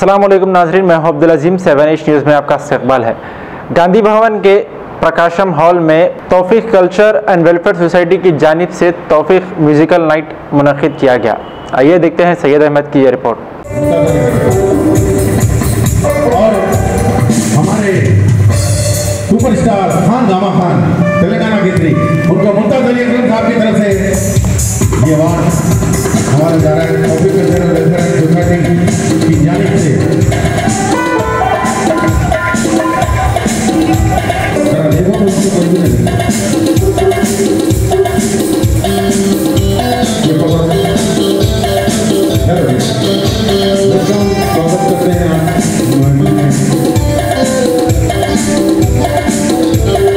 अस्सलाम वालेकुम नाज़रीन, मैं अब्दुल अजीम 7H न्यूज़ में आपका इस्तकबाल है। गांधी भवन के प्रकाशम हॉल में तौफीक कल्चर एंड वेलफेयर सोसाइटी की जानिब से तौफीक म्यूज़िकल नाइट मुनक़िद किया गया। आइए देखते हैं सैयद अहमद की ये रिपोर्ट। और हमारे सुपरस्टार खान गामा खान तेलंगाना की थी, उनको मुमताज़ अली अकरम साहब की तरफ से ये अवार्ड हमारे जा रहा है तौफीक कल्चर एंड वेलफेयर सोसाइटी की जानिब से। देखो तो उसको मंजूर है। स्वागत करते हैं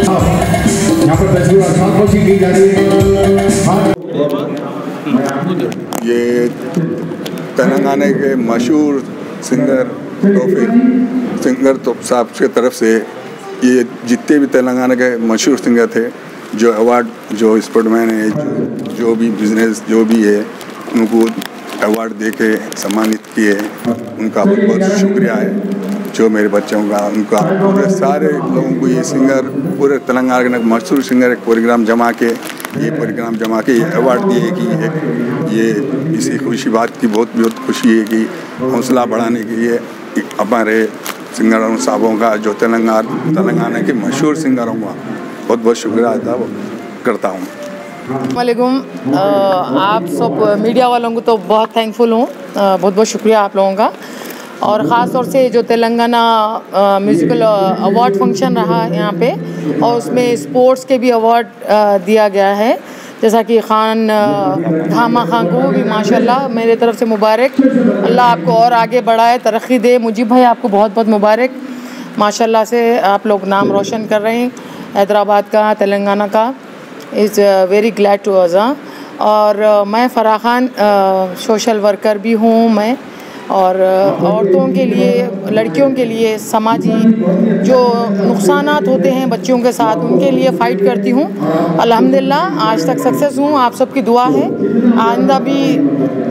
आप यहाँ पर तस्वीर खामोशी की जा रही है। ये तेलंगाना के मशहूर सिंगर तौफीक साहब की तरफ से ये जितने भी तेलंगाना के मशहूर सिंगर थे, जो अवार्ड, जो स्पोर्टमैन है, जो भी बिजनेस जो भी है, उनको अवार्ड दे के सम्मानित किए, उनका बहुत बहुत शुक्रिया है। जो मेरे बच्चों का, उनका, पूरे सारे लोगों को, ये सिंगर पूरे तेलंगाना के मशहूर सिंगर एक प्रोग्राम जमा के ये अवार्ड दिए कि ये इसी खुशी बात की बहुत खुशी है कि हौसला बढ़ाने के लिए हमारे सिंगरों साहबों का, जो तेलंगाना के मशहूर सिंगरों का बहुत बहुत शुक्रिया अदा करता हूँ। वालेकुम, आप सब मीडिया वालों को तो बहुत थैंकफुल हूँ, बहुत बहुत शुक्रिया आप लोगों का। और ख़ास तौर से जो तेलंगाना म्यूज़िकल अवार्ड फंक्शन रहा यहाँ पे, और उसमें स्पोर्ट्स के भी अवार्ड दिया गया है, जैसा कि खान गामा खान को भी माशाल्लाह मेरे तरफ से मुबारक। अल्लाह आपको और आगे बढ़ाए, तरक्की दे। मुजीब भाई आपको बहुत बहुत मुबारक, माशाल्लाह से आप लोग नाम रोशन कर रहे हैं हैदराबाद का, तेलंगाना का। Is very glad to us. और मैं फराह खान सोशल वर्कर भी हूँ मैं, और औरतों के लिए, लड़कियों के लिए समाजी जो नुकसानात होते हैं बच्चियों के साथ, उनके लिए फ़ाइट करती हूँ। अल्हम्दुलिल्लाह आज तक सक्सेस हूँ। आप सबकी दुआ है, आइंदा भी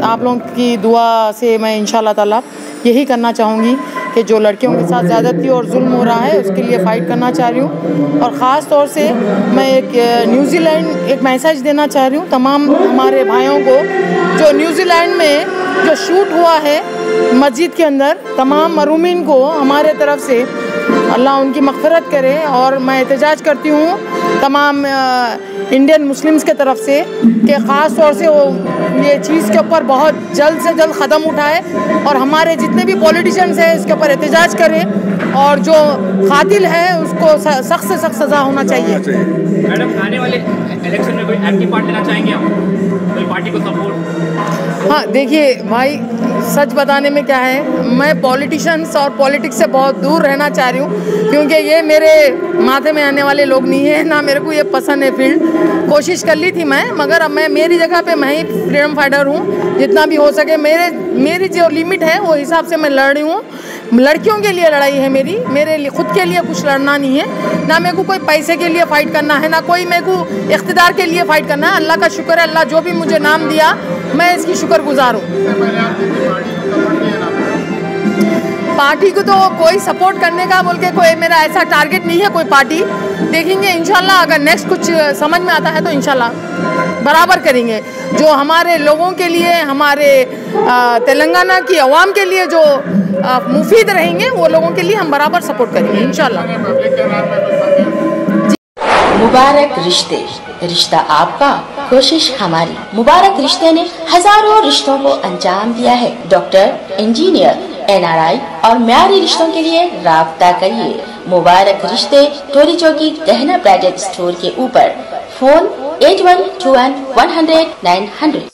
आप लोगों की दुआ से मैं इंशाल्लाह ताला यही करना चाहूँगी कि जो लड़कियों के साथ ज़्यादती और जुल्म हो रहा है उसके लिए फ़ाइट करना चाह रही हूँ। और ख़ास तौर से मैं न्यूज़ीलैंड एक मैसेज देना चाह रही हूँ तमाम हमारे भाइयों को, जो न्यूज़ीलैंड में जो शूट हुआ है मस्जिद के अंदर, तमाम मरूमीन को हमारे तरफ से अल्लाह उनकी मग़फ़िरत करे। और मैं एहतजाज करती हूँ तमाम इंडियन मुस्लिम्स के तरफ से कि ख़ास तौर से वो ये चीज़ के ऊपर बहुत जल्द से जल्द क़दम उठाए, और हमारे जितने भी पॉलिटिशियंस हैं इसके ऊपर एहतजाज करें, और जो कातिल है उसको सख्त से सख्त सज़ा होना चाहिए। मैडम, आने वाले इलेक्शन में कोई एक्टिव पार्ट लेना चाहेंगे आप, कोई पार्टी को सपोर्ट? हाँ, देखिए भाई, सच बताने में क्या है, मैं पॉलिटिशियंस और पॉलिटिक्स से बहुत दूर रहना चाह रही हूँ, क्योंकि ये मेरे माथे में आने वाले लोग नहीं है, ना मेरे को ये पसंद है फील्ड। कोशिश कर ली थी मैं, मगर अब मैं मेरी जगह पे मैं ही फ्रीडम फाइटर हूँ। जितना भी हो सके मेरी जो लिमिट है वो हिसाब से मैं लड़ रही हूँ। लड़कियों के लिए लड़ाई है मेरी, मेरे लिए खुद के लिए कुछ लड़ना नहीं है, ना मेरे को कोई पैसे के लिए फ़ाइट करना है, ना कोई मेरे को इख्तिदार के लिए फ़ाइट करना है। अल्लाह का शुक्र है, अल्लाह जो भी मुझे नाम दिया मैं इसकी शुक्रगुजार हूँ। पार्टी को तो कोई सपोर्ट करने का बोल के कोई मेरा ऐसा टारगेट नहीं है कोई पार्टी। देखेंगे इंशाल्लाह, अगर नेक्स्ट कुछ समझ में आता है तो इंशाल्लाह बराबर करेंगे। जो हमारे लोगों के लिए, हमारे तेलंगाना की आवाम के लिए जो मुफीद रहेंगे, वो लोगों के लिए हम बराबर सपोर्ट करेंगे इंशाल्लाह। मुबारक रिश्ते, रिश्ता आपका, कोशिश हमारी। मुबारक रिश्ते ने हजारों रिश्तों को अंजाम दिया है। डॉक्टर, इंजीनियर, NRI और म्यारी रिश्तों के लिए राब्ता करिए। मुबारक रिश्ते, टोली चौकी, गहना ब्राइडल स्टोर के ऊपर। फोन 8121 100 900।